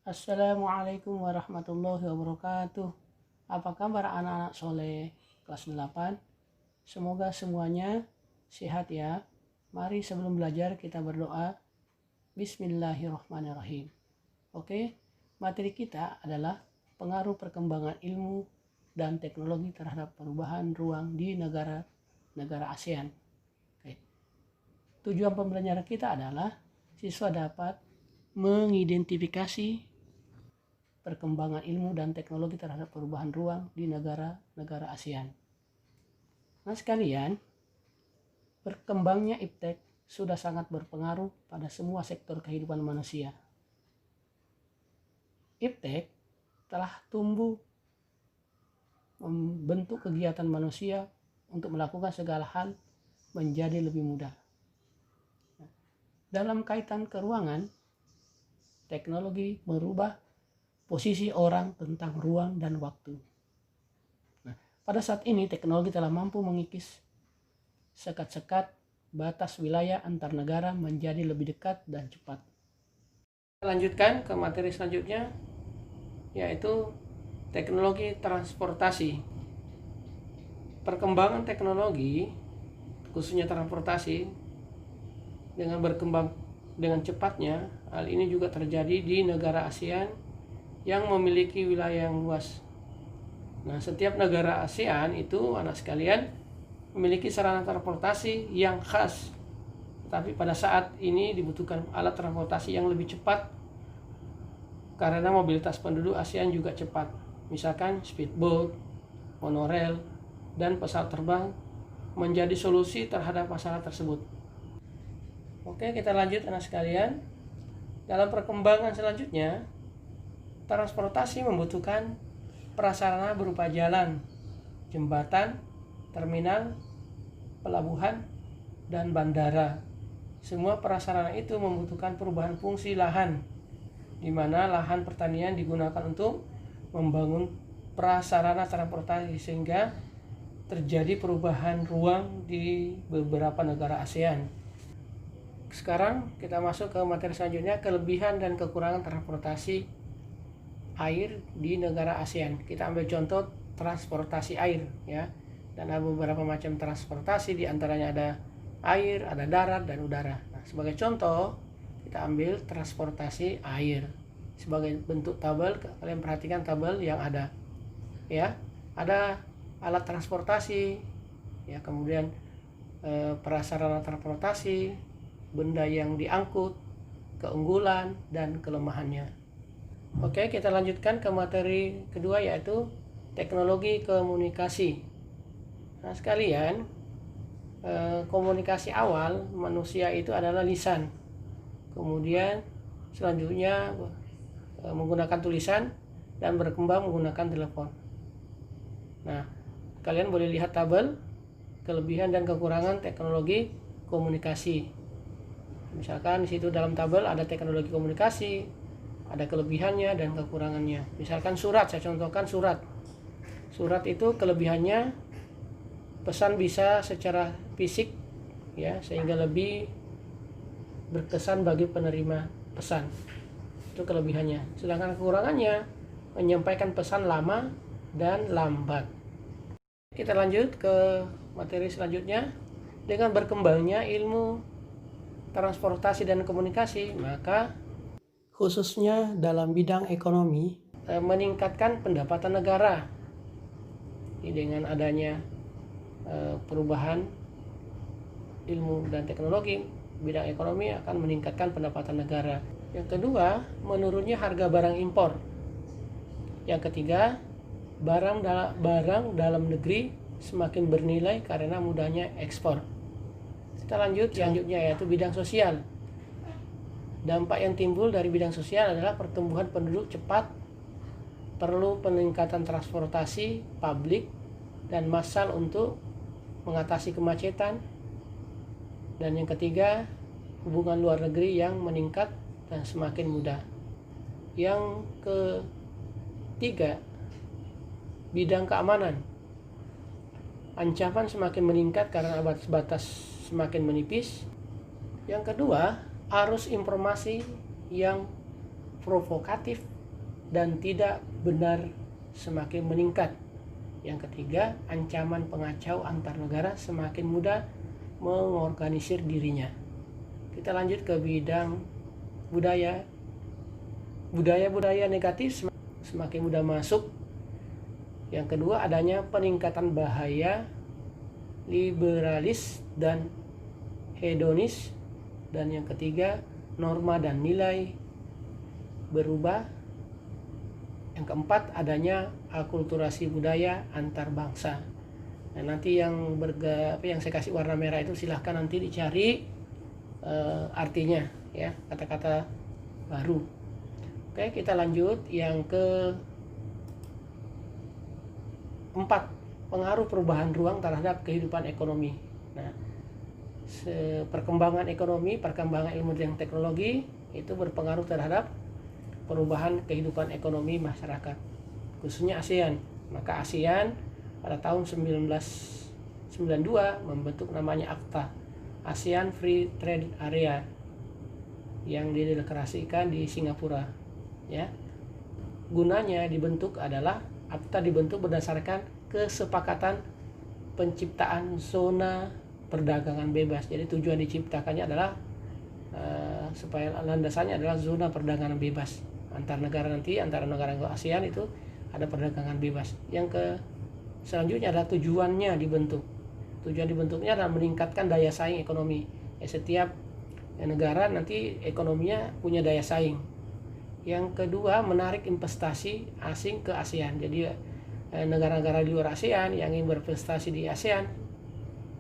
Assalamualaikum warahmatullahi wabarakatuh. Apa kabar anak-anak soleh kelas 8? Semoga semuanya sehat ya. Mari sebelum belajar kita berdoa. Bismillahirrahmanirrahim. Oke, materi kita adalah pengaruh perkembangan ilmu dan teknologi terhadap perubahan ruang di negara ASEAN. Oke. Tujuan pembelajaran kita adalah siswa dapat mengidentifikasi perkembangan ilmu dan teknologi terhadap perubahan ruang di negara-negara ASEAN. Nah sekalian, berkembangnya iptek sudah sangat berpengaruh pada semua sektor kehidupan manusia. Iptek telah tumbuh membentuk kegiatan manusia untuk melakukan segala hal menjadi lebih mudah. Dalam kaitan keuangan, teknologi merubah posisi orang tentang ruang dan waktu. Nah, pada saat ini teknologi telah mampu mengikis sekat-sekat batas wilayah antar negara menjadi lebih dekat dan cepat. Kita lanjutkan ke materi selanjutnya, yaitu teknologi transportasi. Perkembangan teknologi, khususnya transportasi, dengan berkembang dengan cepatnya, hal ini juga terjadi di negara ASEAN yang memiliki wilayah yang luas. Nah, setiap negara ASEAN itu, anak sekalian, memiliki sarana transportasi yang khas. Tapi pada saat ini dibutuhkan alat transportasi yang lebih cepat karena mobilitas penduduk ASEAN juga cepat. Misalkan speedboat, monorail, dan pesawat terbang menjadi solusi terhadap masalah tersebut. Oke, kita lanjut anak sekalian. Dalam perkembangan selanjutnya, transportasi membutuhkan prasarana berupa jalan, jembatan, terminal, pelabuhan, dan bandara. Semua prasarana itu membutuhkan perubahan fungsi lahan, di mana lahan pertanian digunakan untuk membangun prasarana transportasi sehingga terjadi perubahan ruang di beberapa negara ASEAN. Sekarang kita masuk ke materi selanjutnya, kelebihan dan kekurangan transportasi air di negara ASEAN. Kita ambil contoh transportasi air ya. Dan ada beberapa macam transportasi, di antaranya ada air, ada darat dan udara. Nah, sebagai contoh kita ambil transportasi air. Sebagai bentuk tabel, kalian perhatikan tabel yang ada. Ya, ada alat transportasi, ya, kemudian prasarana transportasi, benda yang diangkut, keunggulan dan kelemahannya. Oke, kita lanjutkan ke materi kedua, yaitu teknologi komunikasi. Nah sekalian, komunikasi awal manusia itu adalah lisan. Kemudian selanjutnya menggunakan tulisan dan berkembang menggunakan telepon. Nah, kalian boleh lihat tabel kelebihan dan kekurangan teknologi komunikasi. Misalkan di situ dalam tabel ada teknologi komunikasi, ada kelebihannya dan kekurangannya. Misalkan surat, saya contohkan surat. Surat itu kelebihannya pesan bisa secara fisik ya, sehingga lebih berkesan bagi penerima pesan. Itu kelebihannya. Sedangkan kekurangannya menyampaikan pesan lama dan lambat. Kita lanjut ke materi selanjutnya. Dengan berkembangnya ilmu transportasi dan komunikasi, maka khususnya dalam bidang ekonomi, meningkatkan pendapatan negara. Dengan adanya perubahan ilmu dan teknologi, bidang ekonomi akan meningkatkan pendapatan negara. Yang kedua, menurunnya harga barang impor. Yang ketiga, barang dalam negeri semakin bernilai karena mudahnya ekspor. Kita lanjut selanjutnya, yaitu bidang sosial. Dampak yang timbul dari bidang sosial adalah pertumbuhan penduduk cepat, perlu peningkatan transportasi publik dan massal untuk mengatasi kemacetan. Dan yang ketiga, hubungan luar negeri yang meningkat dan semakin mudah. Yang ketiga, bidang keamanan. Ancaman semakin meningkat karena batas semakin menipis. Yang kedua, arus informasi yang provokatif dan tidak benar semakin meningkat. Yang ketiga, ancaman pengacau antar negara semakin mudah mengorganisir dirinya. Kita lanjut ke bidang budaya. Budaya negatif semakin mudah masuk. Yang kedua, adanya peningkatan bahaya liberalis dan hedonis. Dan yang ketiga, norma dan nilai berubah. Yang keempat, adanya akulturasi budaya antar bangsa. Nah, nanti yang saya kasih warna merah itu silahkan nanti dicari artinya ya, kata-kata baru. Oke, kita lanjut yang keempat, pengaruh perubahan ruang terhadap kehidupan ekonomi. Nah, perkembangan ekonomi, perkembangan ilmu dan teknologi itu berpengaruh terhadap perubahan kehidupan ekonomi masyarakat, khususnya ASEAN. Maka ASEAN pada tahun 1992 membentuk namanya AFTA, ASEAN Free Trade Area, yang dideklarasikan di Singapura. Ya, gunanya dibentuk adalah AFTA dibentuk berdasarkan kesepakatan penciptaan zona perdagangan bebas. Jadi tujuan diciptakannya adalah supaya landasannya adalah zona perdagangan bebas antar negara. Nanti antara negara ASEAN itu ada perdagangan bebas. Selanjutnya adalah tujuannya dibentuk. Tujuan dibentuknya adalah meningkatkan daya saing ekonomi. Setiap negara nanti ekonominya punya daya saing. Yang kedua, menarik investasi asing ke ASEAN. Jadi negara-negara di luar ASEAN yang ingin berinvestasi di ASEAN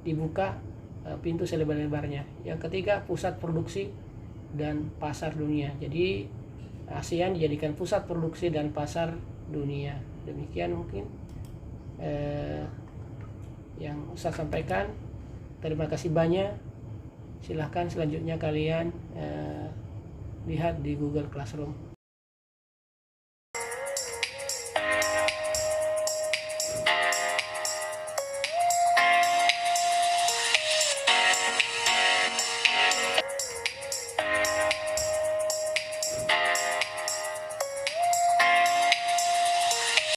dibuka pintu selebar-lebarnya. Yang ketiga, pusat produksi dan pasar dunia. Jadi ASEAN dijadikan pusat produksi dan pasar dunia. Demikian mungkin yang saya sampaikan. Terima kasih banyak. Silahkan selanjutnya kalian lihat di Google Classroom.